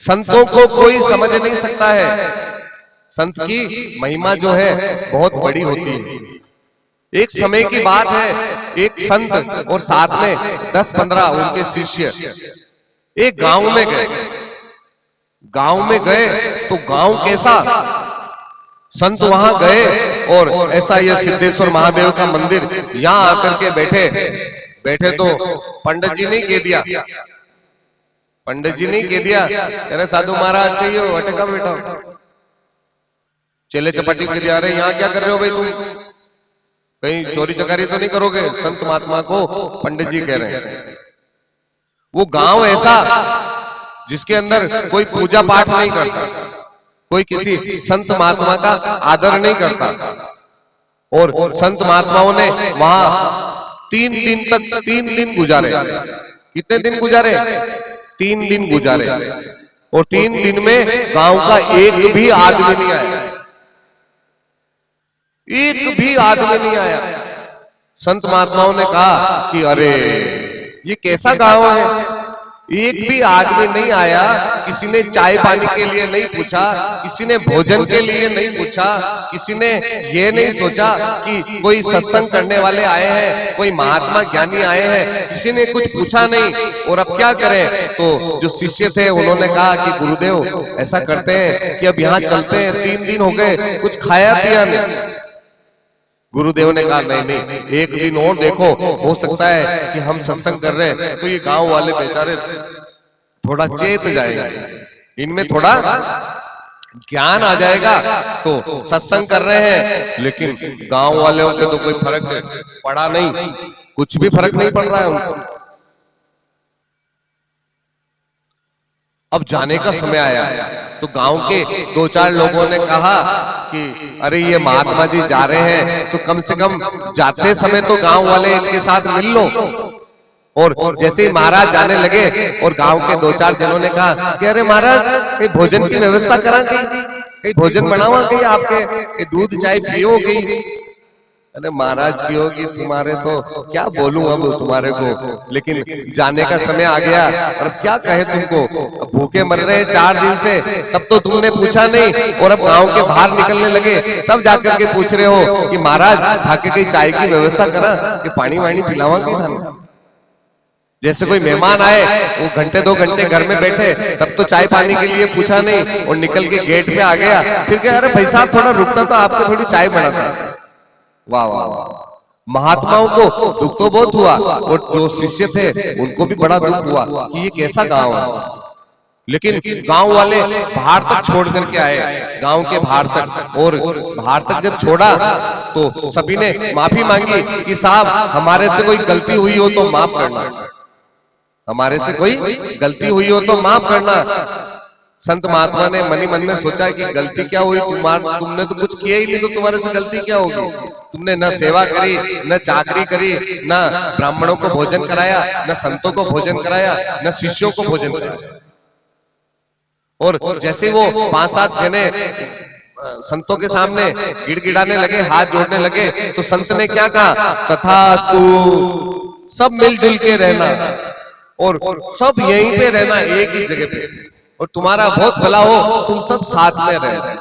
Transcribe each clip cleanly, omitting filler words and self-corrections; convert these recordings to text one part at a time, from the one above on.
संतों को कोई समझ नहीं सकता है। संत की महिमा जो है बहुत बड़ी होती है। एक समय की बात है, एक संत और साथ में 10-15 उनके शिष्य एक गांव में गए। गांव में गए तो गांव कैसा, संत वहां गए और ऐसा ये सिद्धेश्वर महादेव का मंदिर, यहां आकर के बैठे बैठे तो पंडित जी ने कह दिया, पंडित जी ने कह दिया, अरे साधु महाराज कहियो अटका बैठा, चेले चपाटी कह दिया, अरे यहाँ क्या कर रहे हो भाई तुम, कहीं चोरी चकारी तो नहीं करोगे? संत महात्मा को पंडित जी कह रहे हैं। वो गांव ऐसा जिसके अंदर कोई पूजा पाठ नहीं करता, कोई किसी संत महात्मा का आदर नहीं करता, और संत महात्माओं ने वहां 3 दिन गुजारे। कितने दिन गुजारे? 3 दिन गुजारे, और 3 दिन में गांव का एक भी आदमी नहीं आया, एक भी आदमी नहीं आया। संत महात्माओं ने कहा कि अरे ये कैसा गांव है, एक भी आदमी नहीं आया, किसी ने चाय पानी के लिए नहीं पूछा, किसी ने भोजन के लिए नहीं पूछा, किसी ने ये नहीं सोचा कि कोई सत्संग करने वाले आए हैं, कोई महात्मा ज्ञानी आए हैं, किसी ने कुछ पूछा नहीं। और अब क्या करें? तो जो शिष्य थे उन्होंने कहा कि गुरुदेव ऐसा करते हैं कि अब यहाँ चलते हैं, 3 दिन हो गए, कुछ खाया पिया नहीं। गुरुदेव ने कहा नहीं नहीं, एक दिन और देखो, हो सकता है कि हम सत्संग कर रहे हैं तो ये गांव वाले बेचारे थोड़ा चेत जाएगा, इनमें थोड़ा ज्ञान आ जाएगा, तो सत्संग कर रहे हैं। लेकिन गांव वालों के तो कोई फर्क पड़ा नहीं, कुछ भी फर्क नहीं पड़ रहा है उनको। अब जाने का समय आया तो गांव के 2-4 लोगों ने कहा कि अरे ये महात्मा जी जा रहे हैं तो कम से कम जाते समय तो गांव वाले इनके साथ मिल लो। और जैसे ही महाराज जाने लगे और गांव के 2-4 जनों ने कहा कि अरे महाराज कहीं भोजन की व्यवस्था करा, कहीं भोजन बनावा, कहीं आपके दूध चाय पियो कहीं। अरे महाराज की होगी, तुम्हारे तो क्या बोलूं अब तुम्हारे को, लेकिन जाने का समय आ गया और अब क्या कहे तुमको, भूखे मर रहे 4 दिन से, तब तो तुमने पूछा नहीं, और अब गांव के बाहर निकलने लगे तब जाकर के पूछ रहे हो कि महाराज जाके कहीं चाय की व्यवस्था करा, कि पानी वानी पिलावा कहीं। जैसे कोई मेहमान आए, वो 1-2 घंटे घर में बैठे, तब तो चाय पानी के लिए पूछा नहीं और निकल के गेट पे आ गया, फिर क्या अरे भाई साहब थोड़ा रुकता तो आपको थोड़ी चाय बनाता। वाह वाह वाह। महात्माओं को दुख तो बहुत हुआ, और जो शिष्य थे उनको भी बड़ा दुख हुआ कि ये कैसा गांव है। लेकिन गांव वाले बाहर तक छोड़ करके आए, गांव के बाहर तक, और बाहर तक जब छोड़ा तो सभी ने माफी मांगी कि साहब हमारे से कोई गलती हुई हो तो माफ करना, हमारे से कोई गलती हुई हो तो माफ करना। संत महात्मा ने मन ही मन में सोचा कि गलती क्या हुई, तुमने तो कुछ किया ही नहीं, तो तुम्हारे से गलती क्या होगी? तुमने न सेवा करी, न चाकरी करी, न ब्राह्मणों को भोजन कराया, न संतों को भोजन कराया, न शिष्यों को भोजन कराया। और जैसे वो 5-7 जने संतों के सामने गिड़गिड़ाने लगे, हाथ जोड़ने लगे, तो संत ने क्या कहा? तथास्तु, सब मिलजुल के रहना और सब यहीं पे रहना, एक ही जगह पे, और तुम्हारा बहुत भला हो, तुम सब साथ में रहे।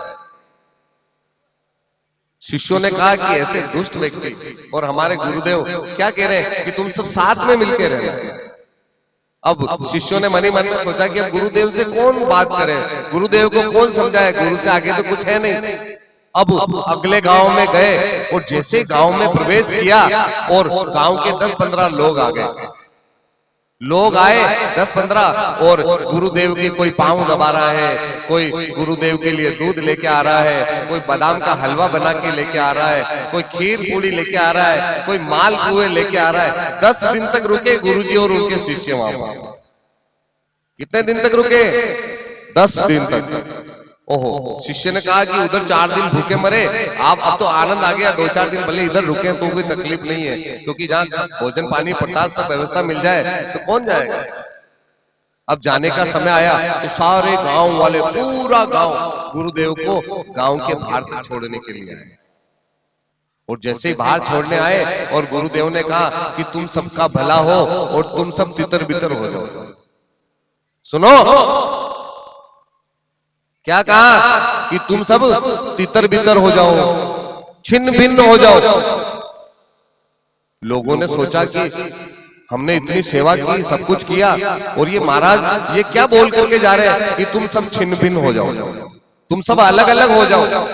शिष्यों ने कहा कि ऐसे दुष्ट व्यक्ति और हमारे गुरुदेव क्या कह रहे हैं कि तुम सब साथ में मिलकर रहना। अब शिष्यों ने मन ही मन में सोचा कि अब गुरुदेव से कौन बात करे, गुरुदेव को कौन समझाए, गुरु से आगे तो कुछ है नहीं। अब अगले गांव में गए, और जैसे गांव में प्रवेश किया और गांव के 10-15 लोग आ गए, लोग आए 10-15, और गुरुदेव के कोई पांव दबा रहा है, कोई गुरुदेव के लिए दूध लेके आ रहा है, कोई बादाम का हलवा बना के लेके आ रहा है, कोई खीर पूड़ी लेके आ रहा है, कोई माल पुए लेके आ रहा है। 10 दिन तक रुके गुरुजी और उनके शिष्य वहां। कितने दिन तक रुके? 10 दिन तक। ओहो, शिष्य ने कहा कि उधर 4 दिन भूखे मरे, आप अब तो आनंद आ गया, 2-4 दिन भले इधर रुके तो कोई तकलीफ नहीं है, क्योंकि जहाँ भोजन पानी प्रसाद सब व्यवस्था मिल जाए तो कौन जाएगा। अब जाने का समय आया तो सारे गांव वाले, पूरा गांव गुरुदेव को गांव के बाहर तक छोड़ने के लिए आए, और जैसे ही बाहर छोड़ने आए और गुरुदेव ने कहा कि तुम सबका भला हो और तुम सब तितर बितर हो जाओ। सुनो, क्या कहा कि तुम सब तितर बितर हो जाओ, छिन्न भिन्न हो जाओ। लोगों ने सोचा कि हमने इतनी सेवा की, सब कुछ किया, और ये महाराज ये क्या बोल करके जा रहे हैं कि तुम सब छिन्न भिन्न हो जाओ, तुम सब अलग अलग हो जाओ।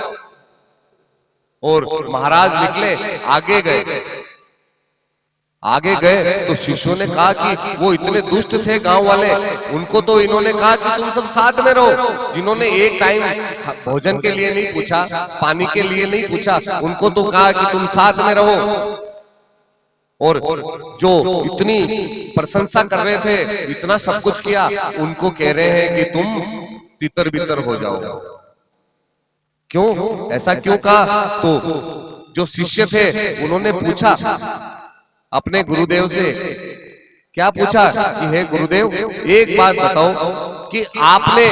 और महाराज निकले, आगे गए तो शिष्यों ने कहा कि वो इतने दुष्ट थे गांव वाले, उनको तो इन्होंने कहा कि तुम सब साथ में रहो। जिन्होंने एक टाइम भोजन के लिए नहीं पूछा, पानी के लिए नहीं पूछा, उनको तो कहा कि तुम साथ में रहो। और जो इतनी प्रशंसा कर रहे थे, इतना सब कुछ किया, उनको कह रहे हैं कि तुम तितर बितर हो जाओ। क्यों ऐसा क्यों कहा? तो जो शिष्य थे उन्होंने पूछा अपने गुरुदेव से, क्या पूछा कि हे गुरुदेव, एक बात बताओ कि आपने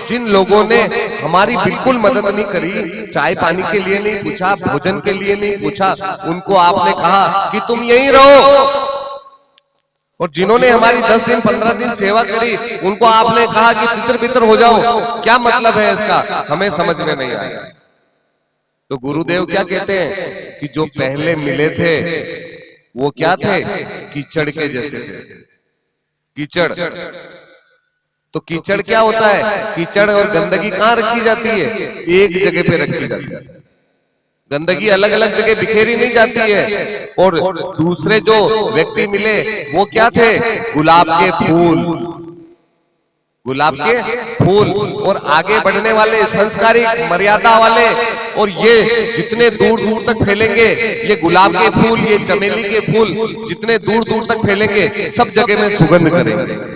जिन लोगों ने हमारी बिल्कुल मदद नहीं करी, चाय पानी के लिए नहीं पूछा, भोजन के लिए नहीं पूछा, उनको आपने कहा कि तुम यहीं रहो, और जिन्होंने हमारी 10 दिन 15 दिन सेवा करी, उनको आपने कहा कि तितर बितर हो जाओ। क्या मतलब है इसका? हमें समझ में नहीं आया। तो गुरुदेव क्या कहते हैं कि जो पहले मिले थे वो क्या थे? कीचड़ के जैसे थे। कीचड़, तो कीचड़ क्या होता है? कीचड़ और गंदगी कहाँ रखी जाती है? एक जगह पे रखी जाती है। गंदगी अलग अलग जगह बिखेरी नहीं जाती है। और दूसरे जो व्यक्ति मिले वो क्या थे? गुलाब के फूल, गुलाब के फूल, और आगे बढ़ने वाले, संस्कारिक, मर्यादा वाले, और ये जितने दूर दूर तक फैलेंगे, ये गुलाब के फूल, ये चमेली के फूल जितने दूर दूर तक फैलेंगे, सब जगह में सुगंध करेंगे,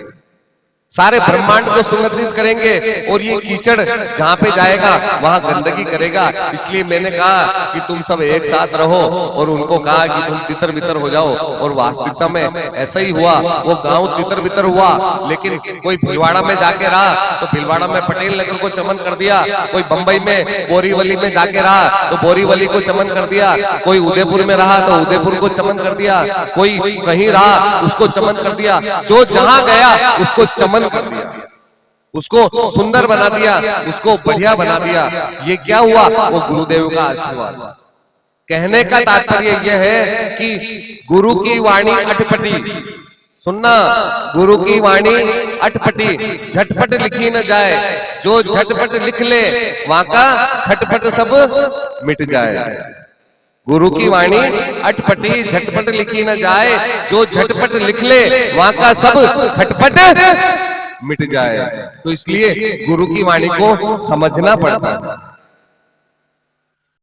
सारे ब्रह्मांड को सुगंधित करेंगे। और ये कीचड़ जहां पे जाएगा वहां गंदगी करेगा। इसलिए मैंने कहा कि तुम सब एक साथ रहो, और उनको कहा कि तुम तितर बितर हो जाओ। और वास्तविकता में ऐसा ही हुआ। वो गांव तितर बितर हुआ, लेकिन कोई भीलवाड़ा में जाके रहा तो भीलवाड़ा में पटेल नगर को चमन कर दिया, कोई बंबई में बोरीवली में जाके रहा तो बोरीवली को चमन कर दिया, कोई उदयपुर में रहा तो उदयपुर को चमन कर दिया, कोई कहीं रहा उसको चमन कर दिया। जो जहां गया उसको चमन कर दिया, उसको सुंदर बना दिया, उसको बढ़िया बना दिया। ये क्या हुआ? वो गुरुदेव का आशीर्वाद। कहने का तात्पर्य यह है कि गुरु की वाणी अटपटी, सुनना, गुरु की वाणी अटपटी, झटपट लिखी न जाए। जो झटपट लिख ले वहां का खटपट सब मिट जाए। गुरु की वाणी अटपटी, झटपट लिखी न जाए। जो झटपट लिख ले वहां का सब खटपट मिट जाए। तो इसलिए गुरु की वाणी को समझना पड़ता है।